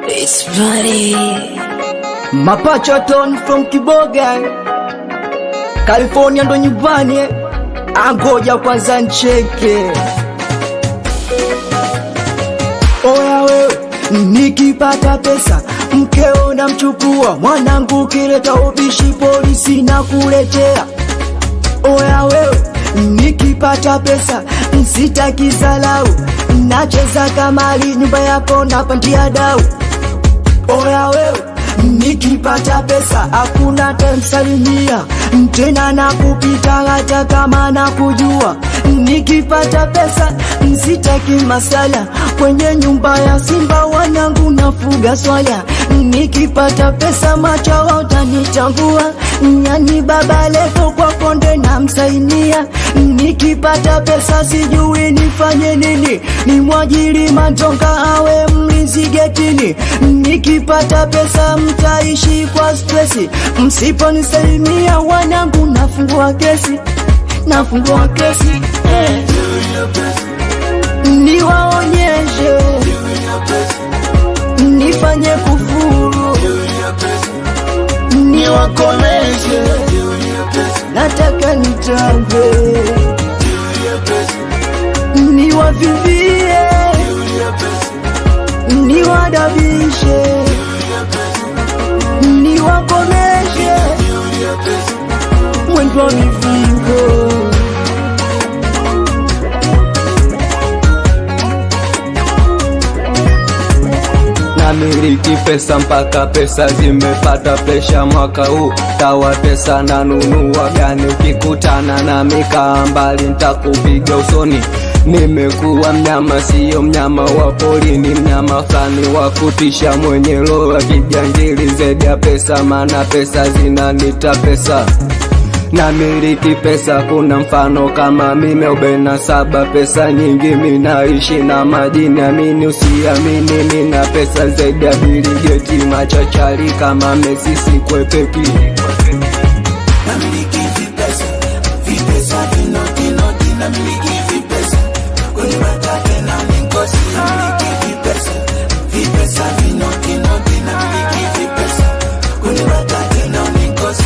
It's bloody. Mapacho Ton from Kiboga, California ndo nyumbani. Angoja kwanza ncheke. Oya wewe, nikipata pesa mkeo na mchukua, mwanangu kileta ubishi polisi na kuletea. Oya wewe, nikipata pesa sitaki salau, nacheza kamari nyumba yako napandia dau. Oya wewe, nikipata pesa hakuna temsalimia tena na kupita hata kama na kujua. Nikipata pesa sitaki masala, kwenye nyumba ya Simba wanangu nafuga swala. Nikipata pesa machawa utanitambua, nyani baba levo kwa konde na msainia. Nikipata pesa sijui nifanye nini, ni mwajiri Mandonga awe mlinzi getini. Nikipata pesa mtaishi kwa stresi, msipo nisalimia wanangu nafungua kesi, nafungua kesi. Niwaonyeshe, nifanye kufuru, niwakomeshe, nataka nitambe, niwavivie, niwadabishe, niwakomeshe, mwendo mivingo. Namiliki pesa mpaka pesa zimepata presha mwaka huu, tawa pesa na nunua gani, ukikutana na mikaa mbali nitakupiga usoni. Nimekuwa mnyama sio mnyama wa porini, mnyama fulani wa kutisha mwenye roho ya kijangili zaidi ya pesa, maana pesa zinanita pesa. Namiliki pesa kuna mfano kama mimi 47, pesa nyingi minaishi na majini, amini usiamini mina pesa zaidi ya Bill Gates, machachari kama Messi sikwepeki. Namiliki vipesa, vipesa vinoti, namiliki vipesa, kwenye matate na mingosi. Namiliki vipesa, vipesa vinoti, namiliki vipesa, kwenye matate na mingosi.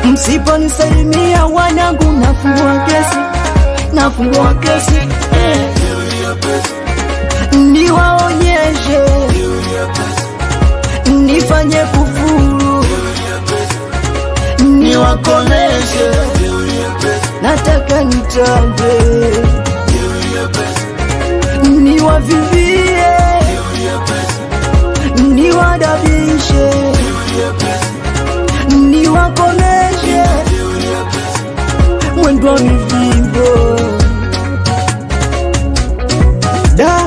Msipo nisalimia wanangu nafungua kesi, nafungua kesi. Niwaonyeshe, nifanye kufuru, niwakomeshe, nataka nitambe, niwavivie, niwadabishe, niwakomeshe, mwendo mivingo. Da,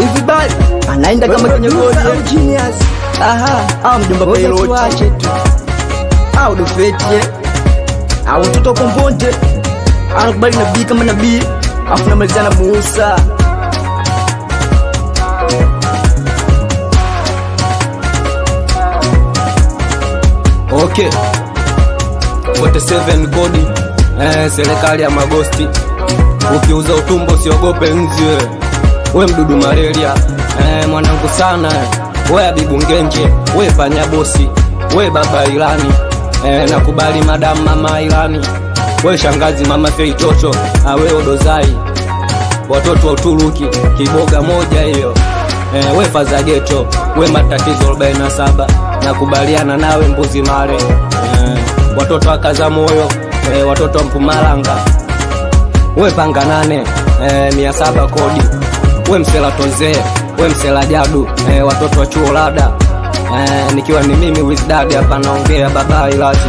everybody anaenda kama kwenye goli genius. Aha, mjomba Peloti ache tu, au dofetie au mtoto kombonde anakubali nabii kama nabii, afu namalizana Musa. Okay, 47 kodi, serikali ya magosti. Ukiuza utumbo usiogope nzi we mdudu malaria. Mwanangu sana we abibu ngenje, we panya bosi, we baba Ilani, nakubali madam mama Ilani, we shangazi mama Feitoto, we odozai, watoto wa Uturuki Kiboga moja hiyo. We faza geto, we matatizo 47, nakubaliana nawe mbuzi male. Watoto wakaza moyo, watoto wa Mpumalanga, we panga 8, 700 kodi, we msela toze, we msela jadu, watoto wa chuo lada. Nikiwa ni mimi Wizdad hapa naongea baba Ilati.